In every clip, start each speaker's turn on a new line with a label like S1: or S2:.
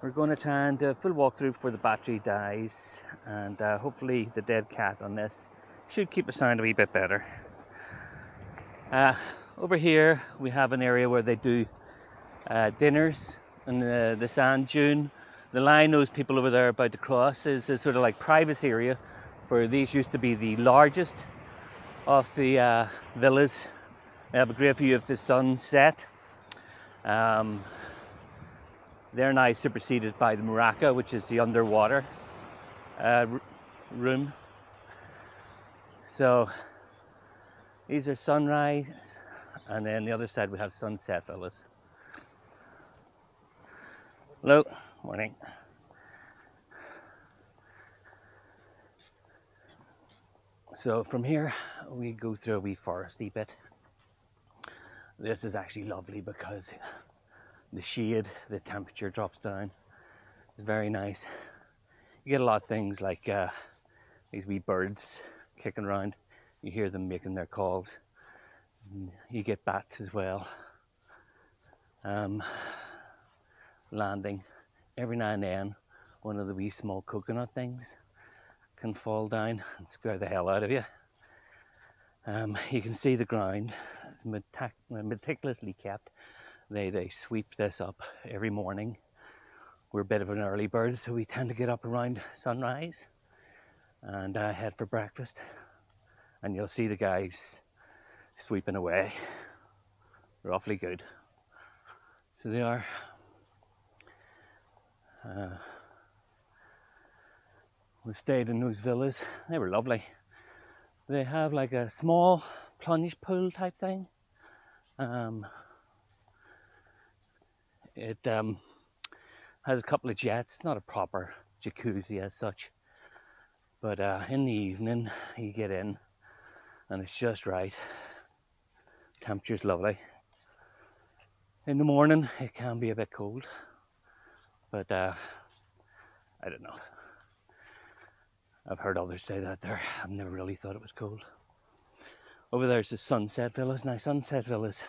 S1: We're going to try and do a full walkthrough before the battery dies, and hopefully the dead cat on this should keep the sound a wee bit better. Over here we have an area where they do dinners in the sand dune. The line those people over there about to cross is a sort of like privacy area, for these used to be the largest of the villas. They have a great view of the sunset. They're now superseded by the Maraca, which is the underwater room. So these are sunrise, and then the other side we have sunset villas. Hello, morning. So from here we go through a wee foresty bit. This is actually lovely because the shade, the temperature drops down. It's very nice. You get a lot of things like these wee birds kicking around. You hear them making their calls. You get bats as well. Landing. Every now and then, one of the wee small coconut things can fall down and scare the hell out of you. You can see the ground. It's meticulously kept. They sweep this up every morning. We're a bit of an early bird, so we tend to get up around sunrise and head for breakfast. And you'll see the guys sweeping away. They're awfully good. So they are. We stayed in those villas. They were lovely. They have like a small plunge pool type thing. It has a couple of jets, not a proper jacuzzi as such, but in the evening you get in and it's just right. Temperature's lovely. In the morning it can be a bit cold, but I don't know. I've heard others say that there. I've never really thought it was cold. Over there's the sunset villas. Now sunset villas,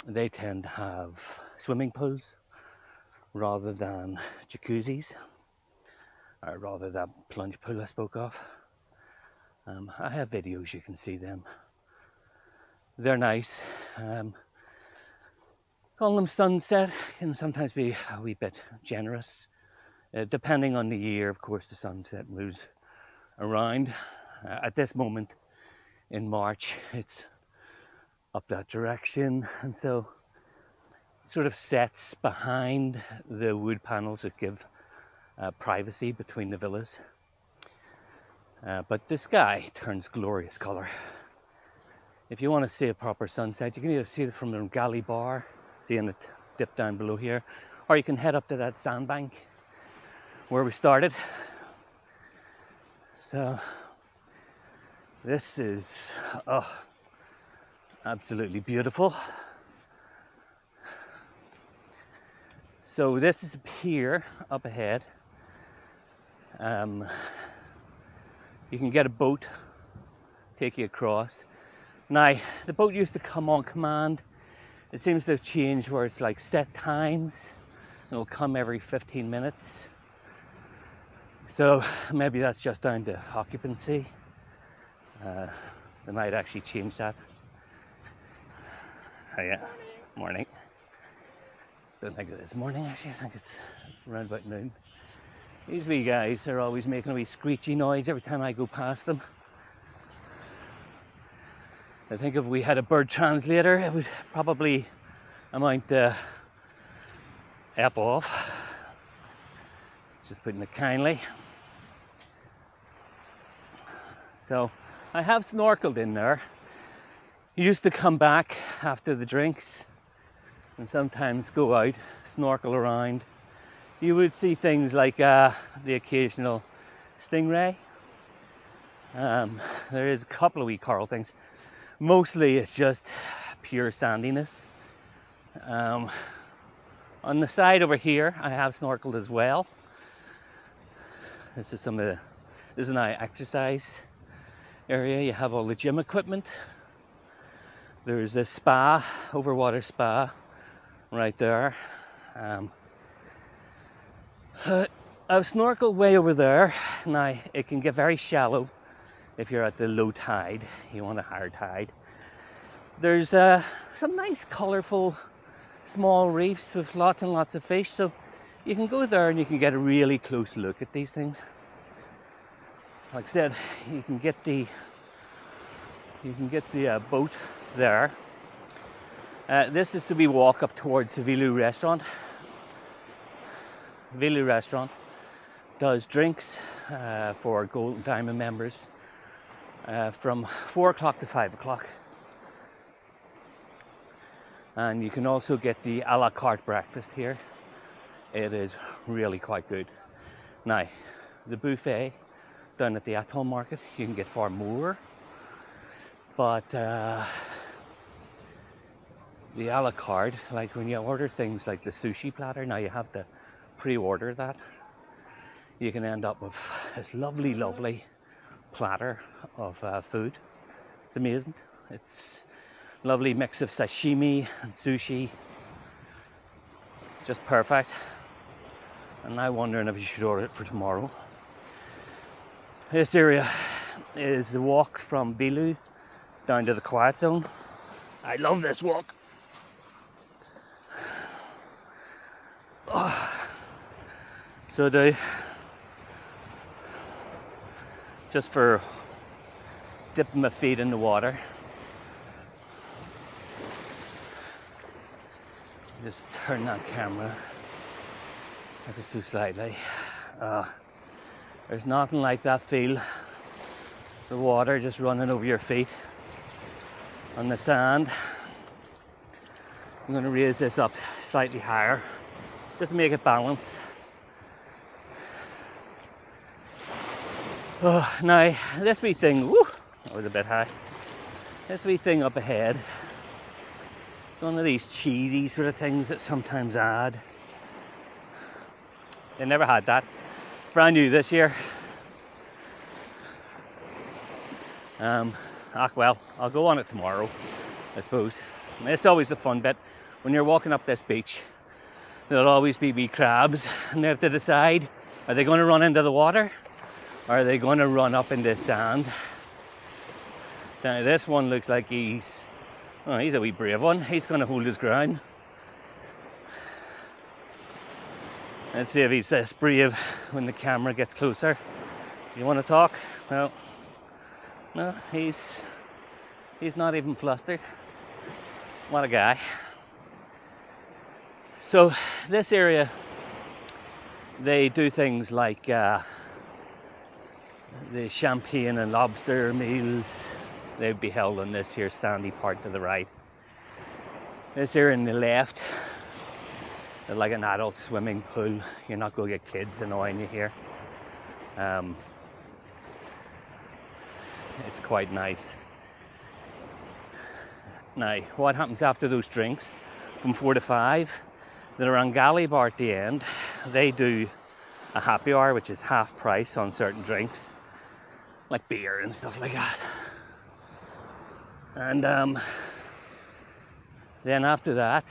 S1: they tend to have swimming pools rather than jacuzzis, or rather that plunge pool I spoke of. I have videos, you can see them. They're nice. Calling them sunset can sometimes be a wee bit generous. Depending on the year, of course, the sunset moves around. At this moment in March, it's up that direction, and so it sort of sets behind the wood panels that give privacy between the villas. But the sky turns glorious colour. If you want to see a proper sunset, you can either see it from the Rangali bar, seeing it dip down below here, or you can head up to that sandbank where we started. So this is absolutely beautiful. So this is a pier up ahead. You can get a boat, take you across. Now, the boat used to come on command. It seems to have changed where it's like set times. It'll come every 15 minutes. So maybe that's just down to occupancy. They might actually change that. Oh yeah, morning. Don't think it is morning actually, I think it's around about noon. These wee guys are always making a wee screechy noise every time I go past them. I think if we had a bird translator, it would probably amount to F off. Just putting it kindly. So I have snorkeled in there. Used to come back after the drinks and sometimes go out, snorkel around. You would see things like the occasional stingray. There is a couple of wee coral things. Mostly it's just pure sandiness. On the side over here, I have snorkeled as well. This is this is an exercise area. You have all the gym equipment. There's a spa, overwater spa, right there. I've snorkeled way over there. Now, it can get very shallow if you're at the low tide. You want a higher tide. There's some nice colourful small reefs with lots and lots of fish, so you can go there and you can get a really close look at these things. Like I said, you can get the boat there. This is to be walk up towards the Vilu restaurant. Vilu restaurant does drinks for Gold and Diamond members from 4 o'clock to 5 o'clock. And you can also get the a la carte breakfast here. It is really quite good. Now, the buffet down at the Atoll Market, you can get far more. But the a la carte, like when you order things like the sushi platter, now you have to pre-order that. You can end up with this lovely, lovely platter of food. It's amazing. It's a lovely mix of sashimi and sushi. Just perfect. And I'm wondering if you should order it for tomorrow. This area is the walk from Vilu down to the quiet zone. I love this walk. Oh, so just for dipping my feet in the water. Just turn that camera ever so slightly. There's nothing like that feel. The water just running over your feet on the sand. I'm going to raise this up slightly higher just to make it balance. Now, this wee thing, woo, that was a bit high. This wee thing up ahead, one of these cheesy sort of things that sometimes add. They never had that. It's brand new this year. Well, I'll go on it tomorrow, I suppose. And it's always the fun bit. When you're walking up this beach, there'll always be wee crabs, and they have to decide, are they going to run into the water, or are they going to run up into sand? Now this one looks like he's a wee brave one. He's going to hold his ground. Let's see if he's this brave when the camera gets closer. You want to talk? No, he's not even flustered. What a guy. So this area, they do things like the champagne and lobster meals. They'd be held on this here sandy part to the right. This here in the left, like an adult swimming pool. You're not going to get kids annoying you here. It's quite nice. Now, what happens after those drinks? From 4 to 5, the Rangali bar at the end, they do a happy hour, which is half price on certain drinks, like beer and stuff like that. And then after that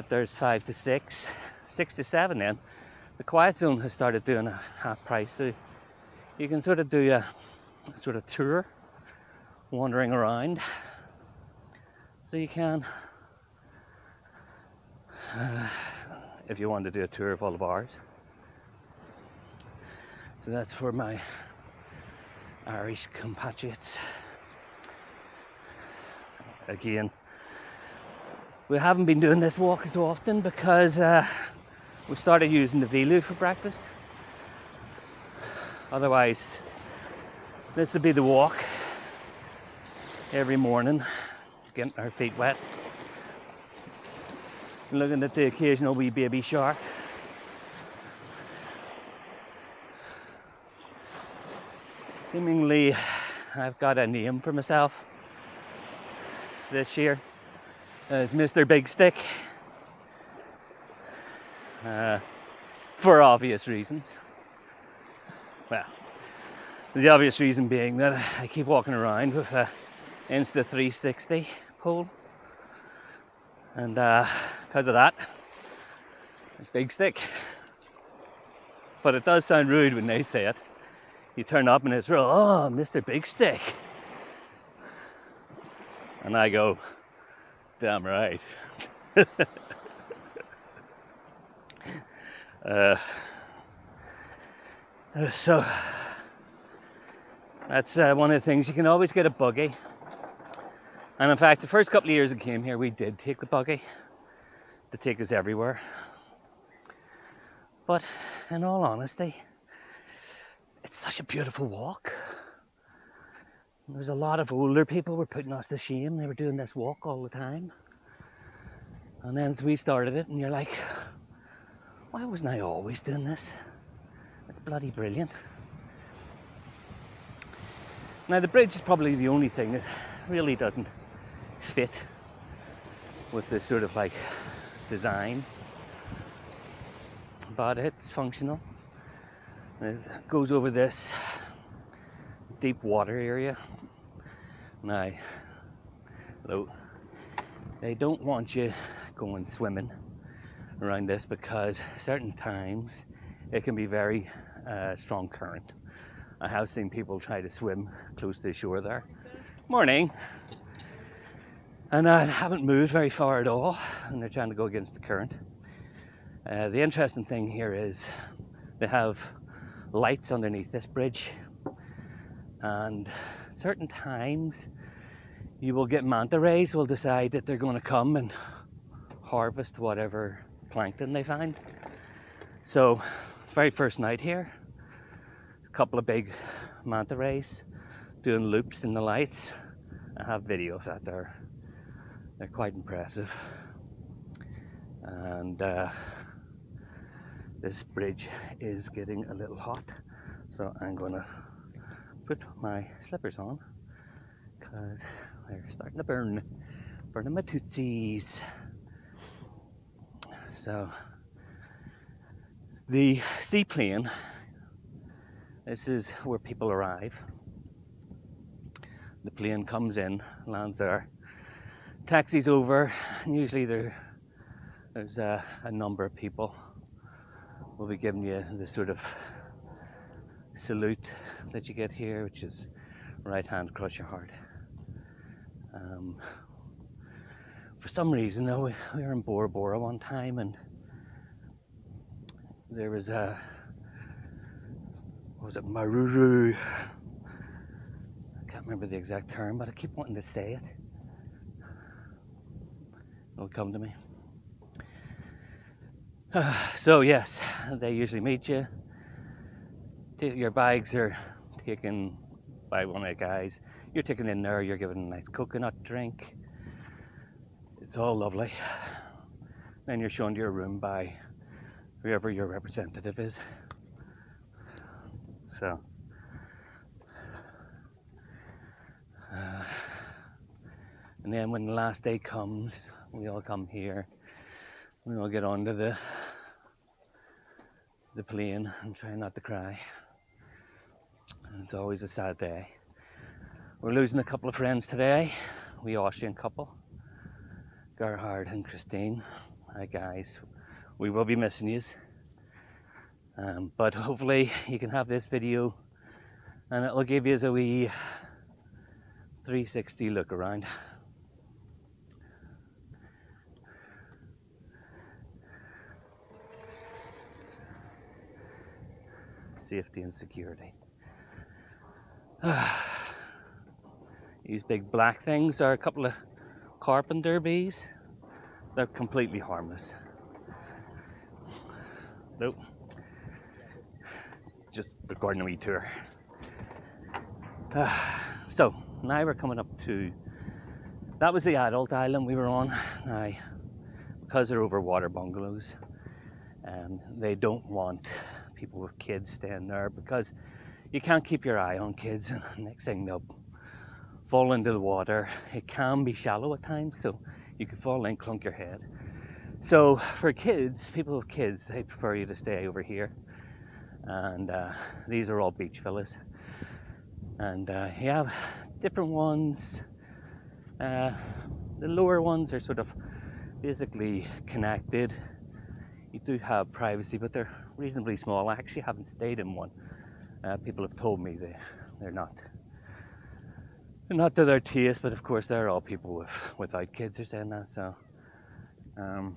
S1: there's 5 to 6, 6 to 7 then. The quiet zone has started doing a half price, so you can sort of do a sort of tour, wandering around. So you can, if you want to do a tour of all the bars. So that's for my Irish compatriots. Again, we haven't been doing this walk as often because we started using the Vilu for breakfast. Otherwise, this would be the walk every morning, getting our feet wet, looking at the occasional wee baby shark. Seemingly, I've got a name for myself this year as Mr. Big Stick, for obvious reasons. Well, the obvious reason being that I keep walking around with a Insta360 pole, and because of that, Big stick. But it does sound rude when they say it. You turn up and it's real, oh, Mr. Big Stick. And I go, damn right. So that's one of the things. You can always get a buggy. And in fact, the first couple of years I came here, we did take the buggy to take us everywhere. But in all honesty, it's such a beautiful walk. There was a lot of older people who were putting us to shame. They were doing this walk all the time. And then we started it and you're like, why wasn't I always doing this? It's bloody brilliant. Now the bridge is probably the only thing that really doesn't fit with this sort of like design. But it's functional. It goes over this deep water area. Now, they don't want you going swimming around this because certain times it can be very strong current. I have seen people try to swim close to the shore there. Morning. And I haven't moved very far at all, and they're trying to go against the current. The interesting thing here is they have lights underneath this bridge, and at certain times you will get manta rays will decide that they're going to come and harvest whatever plankton they find. So very first night here, a couple of big manta rays doing loops in the lights. I have video of that. They're quite impressive. And this bridge is getting a little hot, so I'm gonna put my slippers on because they're starting to burning my tootsies. So the seaplane, this is where people arrive. The plane comes in, lands there, taxis over, and usually there's a number of people will be giving you the sort of salute that you get here, which is right hand across your heart. For some reason though, we were in Bora Bora one time and there was a, what was it, maruru? I can't remember the exact term, but I keep wanting to say it. It'll come to me. So yes, they usually meet you. Your bags are taken by one of the guys. You're taken in there, you're given a nice coconut drink. It's all lovely. Then you're shown to your room by whoever your representative is. So, and then when the last day comes, we all come here. We all get onto the plane and try not to cry. And it's always a sad day. We're losing a couple of friends today. We Austrian couple, Gerhard and Christine. Hi guys, we will be missing yous. But hopefully you can have this video and it'll give you a wee 360 look around. Safety and security. These big black things are a couple of carpenter bees. They're completely harmless. Nope. Just recording a wee tour. So now we're coming up to, that was the adult island we were on. Now, because they're over water bungalows, they don't want people with kids staying there because you can't keep your eye on kids, and next thing they'll fall into the water. It can be shallow at times, so you could fall in, clunk your head. So for kids, people with kids, they prefer you to stay over here. And these are all beach villas. And you have different ones. The lower ones are sort of basically connected. you do have privacy, but they're reasonably small. I actually haven't stayed in one. People have told me they're not to their taste, but of course they're all people without kids are saying that. So, and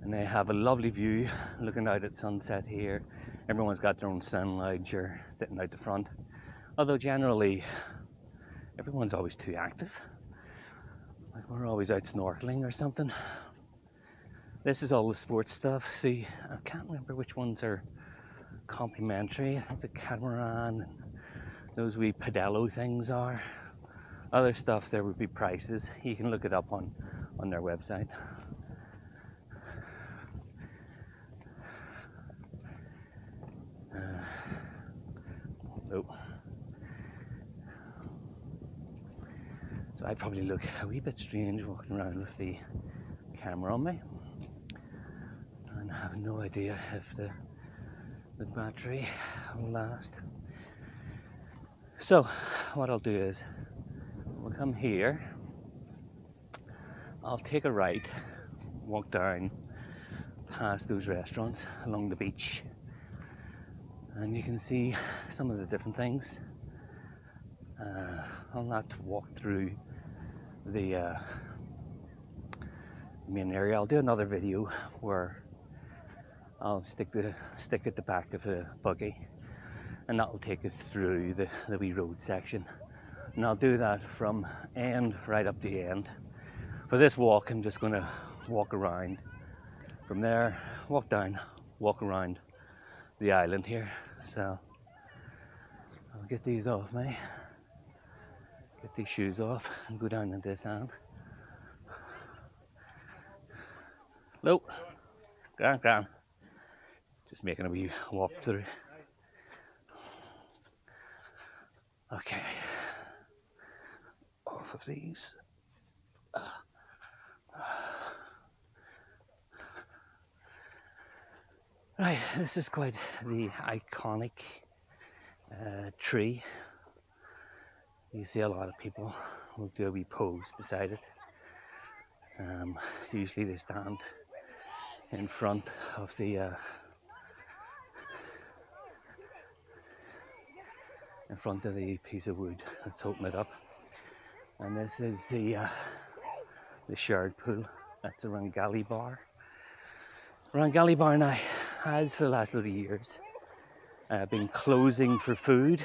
S1: they have a lovely view looking out at sunset here. Everyone's got their own sun lounger sitting out the front. Although generally, everyone's always too active. Like we're always out snorkeling or something. This is all the sports stuff. See, I can't remember which ones are complimentary. I think the catamaran and those wee pedalo things are. Other stuff there would be prices. You can look it up on their website. So I probably look a wee bit strange walking around with the camera on me, and I have no idea if the battery will last. So what I'll do is we'll come here, I'll take a right, walk down past those restaurants along the beach, and you can see some of the different things. I'll not walk through the main area. I'll do another video where I'll stick at the back of a buggy, and that'll take us through the wee road section. And I'll do that from end right up to end. For this walk, I'm just going to walk around from there, walk down, walk around the island here. So I'll get these off me, get these shoes off, and go down into the sand. Hello, grand. Just making a wee walk through. Okay, off of these. Right, this is quite the iconic tree. You see a lot of people will do a wee pose beside it. Usually they stand in front of the piece of wood that's holding it up. And this is the shared pool. That's the Rangali bar. Rangali bar now has, for the last lot of years, been closing for food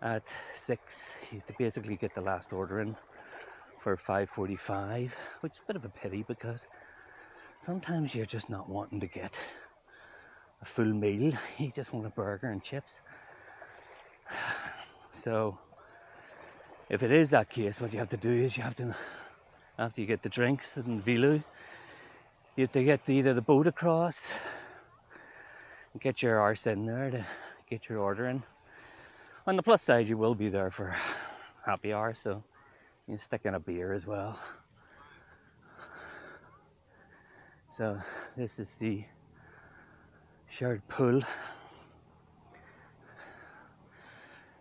S1: at 6. You have to basically get the last order in for 5:45, which is a bit of a pity because sometimes you're just not wanting to get a full meal. You just want a burger and chips. So if it is that case, what you have to do is you have to, after you get the drinks and Vilu, you have to get either the boat across and get your arse in there to get your order in. On the plus side, you will be there for happy hour, so you can stick in a beer as well. So this is the shared pool.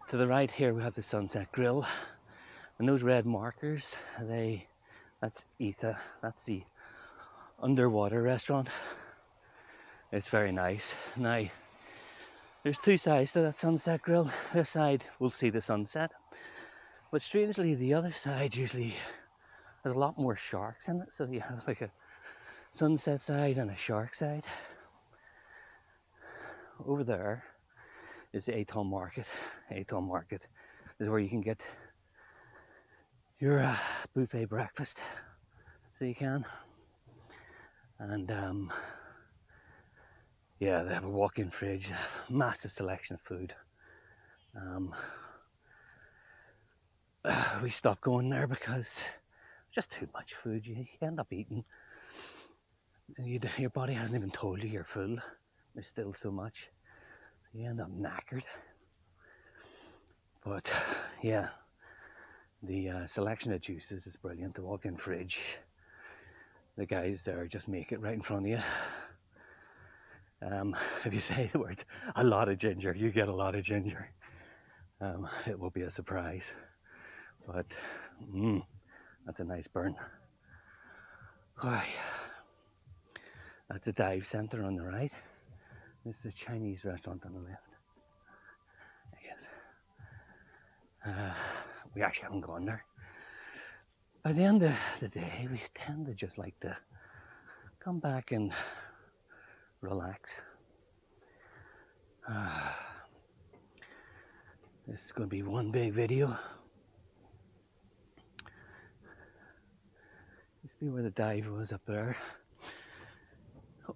S1: To the right here we have the Sunset Grill, and those red markers, that's Etha, that's the underwater restaurant. It's very nice. Now there's two sides to that Sunset Grill. This side will see the sunset, but strangely the other side usually has a lot more sharks in it, so you have like a sunset side and a shark side. Over there is the Atoll Market. Atoll Market is where you can get your buffet breakfast, so you can. And yeah, they have a walk-in fridge, massive selection of food. We stopped going there because just too much food. You end up eating, your body hasn't even told you you're full. There's still so much, so you end up knackered. But yeah, the selection of juices is brilliant. The walk-in fridge, the guys there just make it right in front of you. If you say the words "a lot of ginger," you get a lot of ginger. It will be a surprise, but that's a nice burn. Why? That's a dive center on the right. This is a Chinese restaurant on the left. Yes. We actually haven't gone there. By the end of the day, we tend to just like to come back and relax. This is going to be one big video. You see where the dive was up there.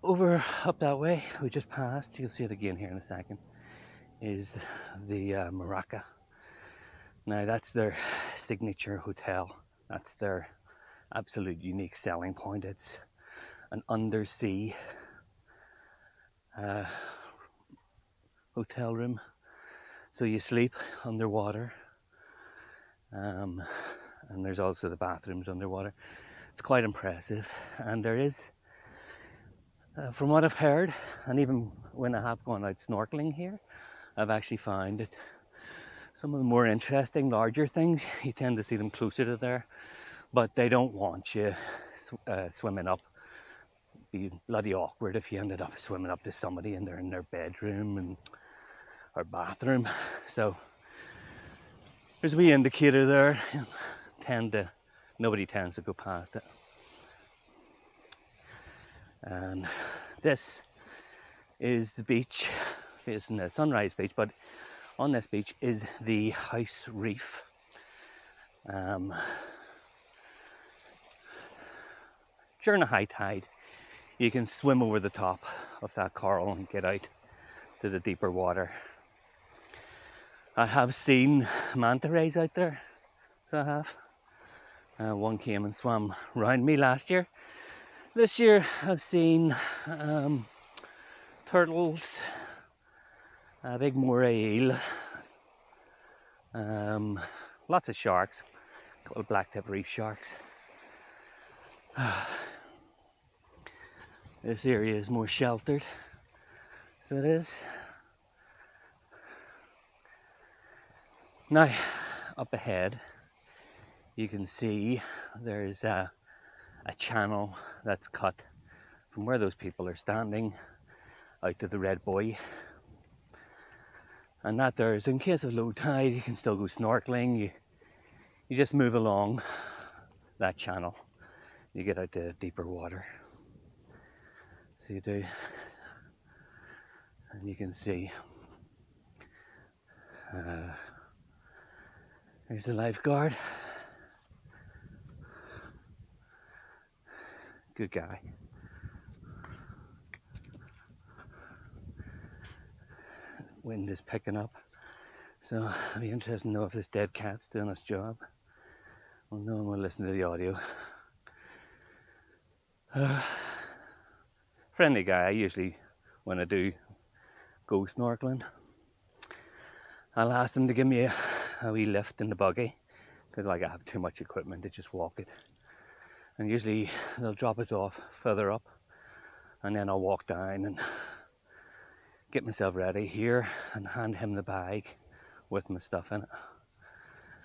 S1: Over up that way, we just passed, you'll see it again here in a second, is the Maraca. Now that's their signature hotel. That's their absolute unique selling point. It's an undersea hotel room. So you sleep underwater. And there's also the bathrooms underwater. It's quite impressive. And there is, from what I've heard, and even when I have gone out snorkeling here, I've actually found that some of the more interesting, larger things, you tend to see them closer to there, but they don't want you swimming up. It'd be bloody awkward if you ended up swimming up to somebody and they're in their bedroom and or bathroom. So there's a wee indicator there. Nobody tends to go past it. And this is the beach, facing the Sunrise Beach, but on this beach is the House Reef. During the high tide, you can swim over the top of that coral and get out to the deeper water. I have seen manta rays out there, so I have. One came and swam around me last year. This year I've seen turtles, a big moray eel, lots of sharks, a couple of blacktip reef sharks. This area is more sheltered, so it is. Now, up ahead, you can see there's a channel that's cut from where those people are standing out to the red buoy. And that there is, in case of low tide, you can still go snorkeling. You just move along that channel, you get out to deeper water. So you do, and you can see there's a lifeguard. Good guy. Wind is picking up, so I'll be interested to know if this dead cat's doing its job. Well, no one will listen to the audio. Friendly guy. I usually, when I do go snorkeling, I'll ask them to give me a wee lift in the buggy, because like I have too much equipment to just walk it. And usually they'll drop it off further up, and then I'll walk down and get myself ready here and hand him the bag with my stuff in it.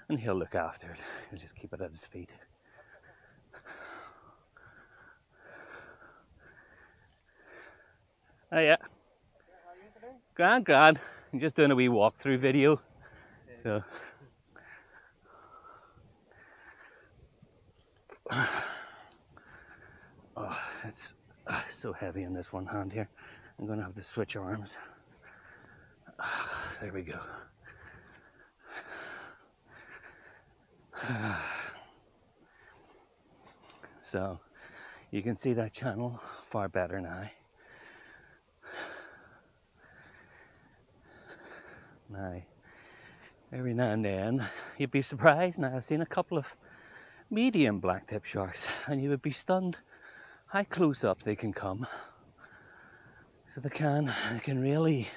S1: And he'll look after it. He'll just keep it at his feet. Oh yeah. Grand. I'm just doing a wee walkthrough video. So. Oh, it's so heavy in this one hand here. I'm going to have to switch arms. There we go. So you can see that channel far better now. Now, every now and then you'd be surprised. Now I've seen a couple of medium blacktip sharks, and you would be stunned how close up they can come. So they can really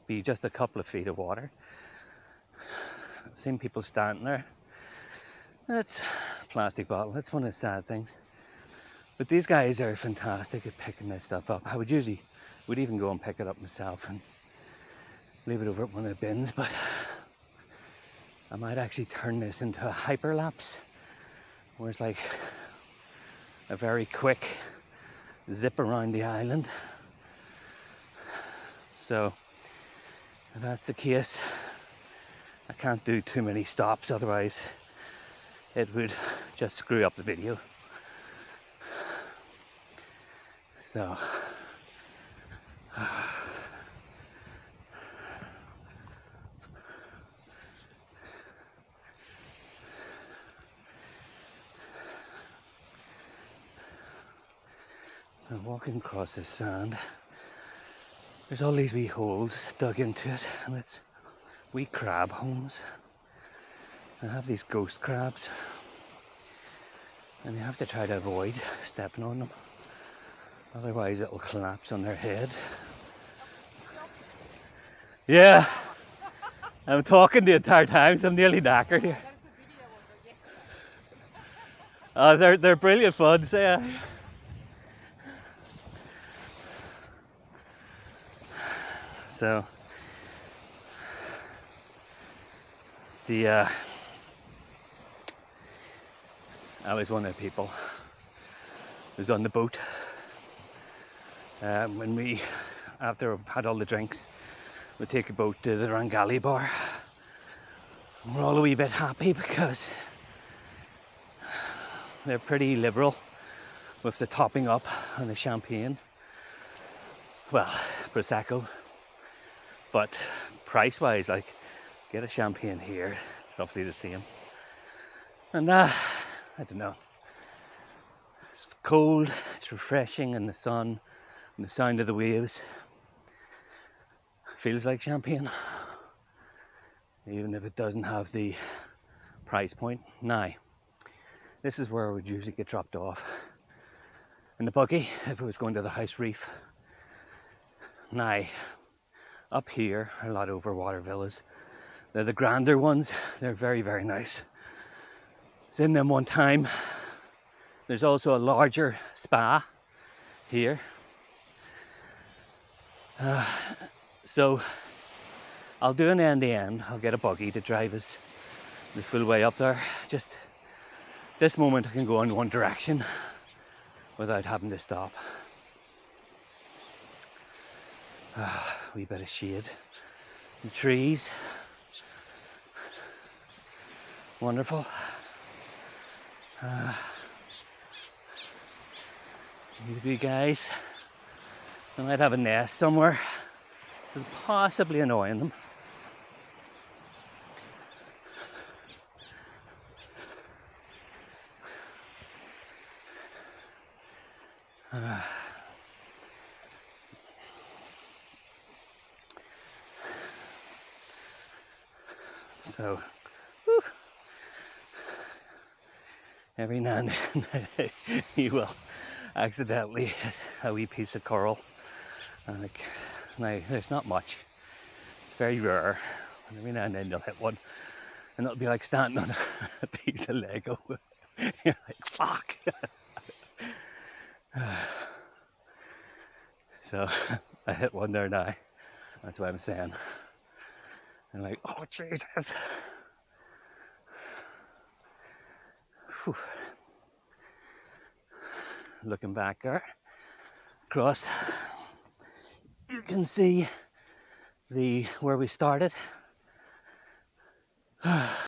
S1: be just a couple of feet of water. I've seen people standing there. That's a plastic bottle. That's one of the sad things. But these guys are fantastic at picking this stuff up. I would even go and pick it up myself and leave it over at one of the bins, but I might actually turn this into a hyperlapse, where it's like a very quick zip around the island. So if that's the case, I can't do too many stops, otherwise it would just screw up the video. So I'm walking across this sand. There's all these wee holes dug into it, and it's wee crab homes. They have these ghost crabs, and you have to try to avoid stepping on them, otherwise it'll collapse on their head. Yeah, I'm talking the entire time, so I'm nearly knackered here. They're brilliant fun, so yeah. So I was one of the people who was on the boat when we, after we had all the drinks, we'd take a boat to the Rangali bar. And we're all a wee bit happy because they're pretty liberal with the topping up and the champagne. Well, Prosecco. But price-wise, like, get a champagne here, roughly the same. And I don't know. It's cold, it's refreshing, and the sun and the sound of the waves feels like champagne, even if it doesn't have the price point. Now, this is where I would usually get dropped off in the buggy if I was going to the house reef. Now, up here are a lot of overwater villas. They're the grander ones. They're very, very nice. I was in them one time. There's also a larger spa here. So I'll do an end-to-end. I'll get a buggy to drive us the full way up there. Just this moment I can go in one direction without having to stop. Wee bit of shade and trees. Wonderful. You guys, they might have a nest somewhere. It's possibly annoying them. So, whew, every now and then you will accidentally hit a wee piece of coral. And like, now there's not much. It's very rare. And every now and then you'll hit one, and it'll be like standing on a piece of Lego. You're like, fuck. So I hit one there now. That's what I'm saying. And like, oh Jesus. Whew. Looking back there, across, you can see where we started.